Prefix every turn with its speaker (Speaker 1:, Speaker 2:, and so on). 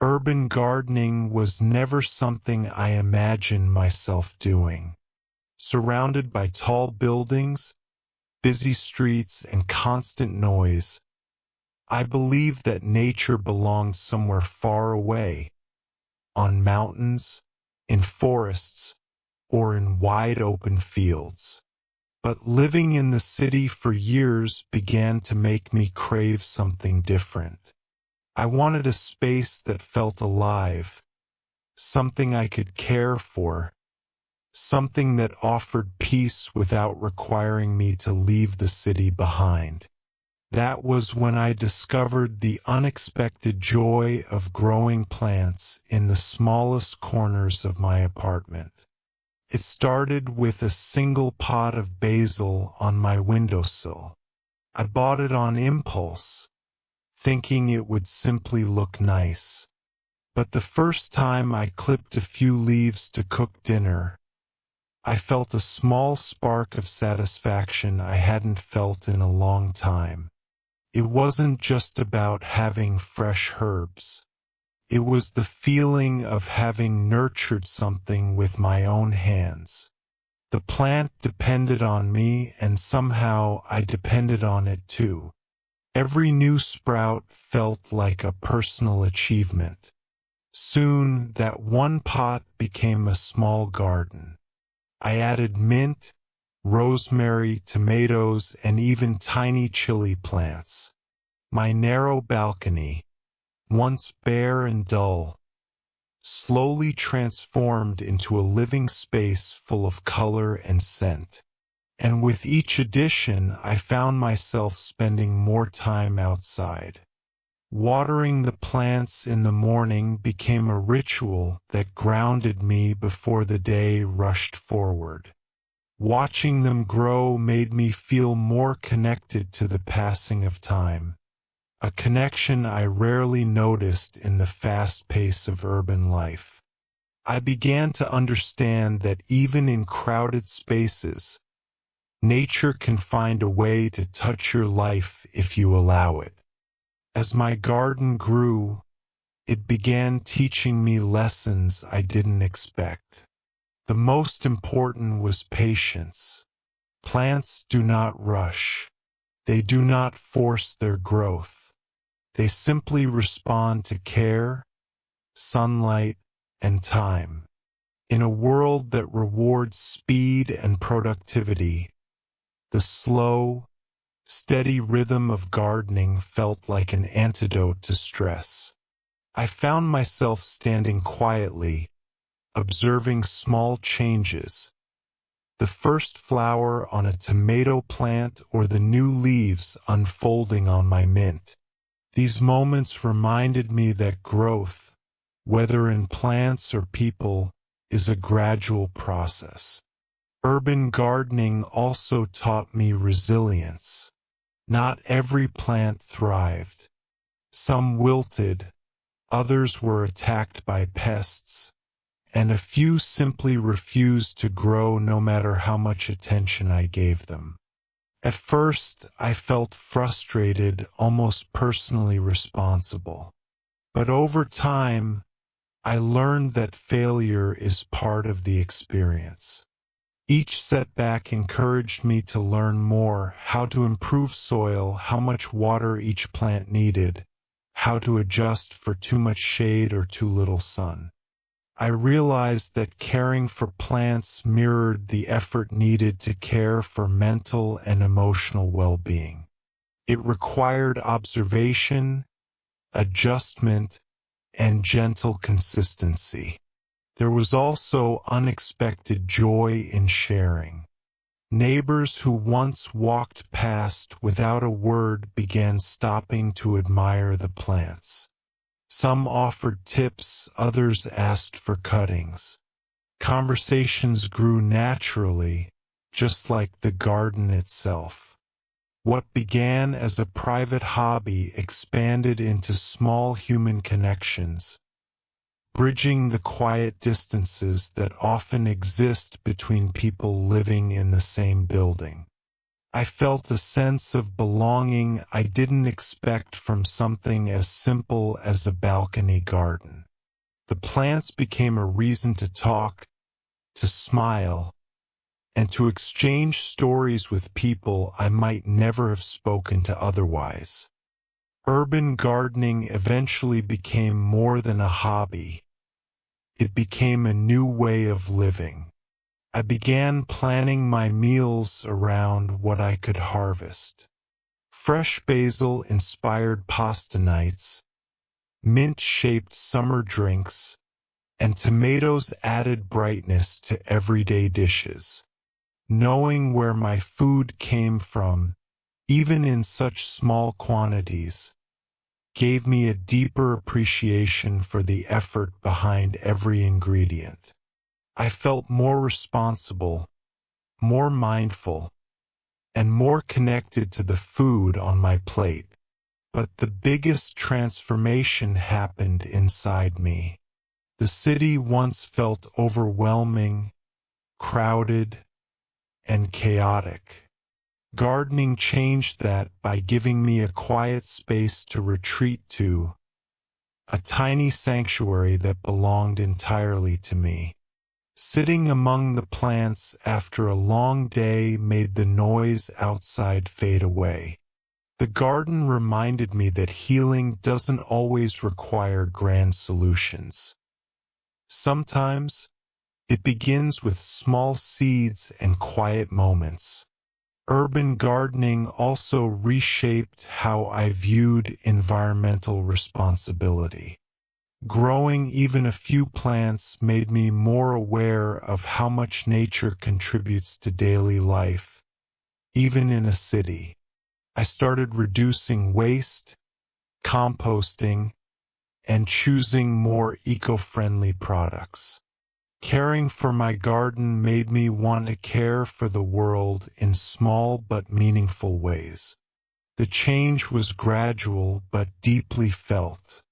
Speaker 1: Urban gardening was never something I imagined myself doing. Surrounded by tall buildings, busy streets, and constant noise, I believed that nature belonged somewhere far away, on mountains, in forests, or in wide open fields. But living in the city for years began to make me crave something different. I wanted a space that felt alive, something I could care for, something that offered peace without requiring me to leave the city behind. That was when I discovered the unexpected joy of growing plants in the smallest corners of my apartment. It started with a single pot of basil on my windowsill. I bought it on impulse, thinking it would simply look nice. But the first time I clipped a few leaves to cook dinner, I felt a small spark of satisfaction I hadn't felt in a long time. It wasn't just about having fresh herbs. It was the feeling of having nurtured something with my own hands. The plant depended on me, and somehow I depended on it too. Every new sprout felt like a personal achievement. Soon, that one pot became a small garden. I added mint, rosemary, tomatoes, and even tiny chili plants. My narrow balcony, once bare and dull, slowly transformed into a living space full of color and scent. And with each addition, I found myself spending more time outside. Watering the plants in the morning became a ritual that grounded me before the day rushed forward. Watching them grow made me feel more connected to the passing of time, a connection I rarely noticed in the fast pace of urban life. I began to understand that even in crowded spaces, nature can find a way to touch your life if you allow it. As my garden grew, it began teaching me lessons I didn't expect. The most important was patience. Plants do not rush. They do not force their growth. They simply respond to care, sunlight, and time. In a world that rewards speed and productivity, the slow, steady rhythm of gardening felt like an antidote to stress. I found myself standing quietly, observing small changes, the first flower on a tomato plant or the new leaves unfolding on my mint. These moments reminded me that growth, whether in plants or people, is a gradual process. Urban gardening also taught me resilience. Not every plant thrived. Some wilted, others were attacked by pests, and a few simply refused to grow no matter how much attention I gave them. At first, I felt frustrated, almost personally responsible. But over time, I learned that failure is part of the experience. Each setback encouraged me to learn more, how to improve soil, how much water each plant needed, how to adjust for too much shade or too little sun. I realized that caring for plants mirrored the effort needed to care for mental and emotional well-being. It required observation, adjustment, and gentle consistency. There was also unexpected joy in sharing. Neighbors who once walked past without a word began stopping to admire the plants. Some offered tips, others asked for cuttings. Conversations grew naturally, just like the garden itself. What began as a private hobby expanded into small human connections, bridging the quiet distances that often exist between people living in the same building. I felt a sense of belonging I didn't expect from something as simple as a balcony garden. The plants became a reason to talk, to smile, and to exchange stories with people I might never have spoken to otherwise. Urban gardening eventually became more than a hobby. It became a new way of living. I began planning my meals around what I could harvest. Fresh basil-inspired pasta nights, mint-shaped summer drinks, and tomatoes added brightness to everyday dishes. Knowing where my food came from, even in such small quantities, gave me a deeper appreciation for the effort behind every ingredient. I felt more responsible, more mindful, and more connected to the food on my plate. But the biggest transformation happened inside me. The city once felt overwhelming, crowded, and chaotic. Gardening changed that by giving me a quiet space to retreat to, a tiny sanctuary that belonged entirely to me. Sitting among the plants after a long day made the noise outside fade away. The garden reminded me that healing doesn't always require grand solutions. Sometimes, it begins with small seeds and quiet moments. Urban gardening also reshaped how I viewed environmental responsibility. Growing even a few plants made me more aware of how much nature contributes to daily life, even in a city. I started reducing waste, composting, and choosing more eco-friendly products. Caring for my garden made me want to care for the world in small but meaningful ways. The change was gradual but deeply felt.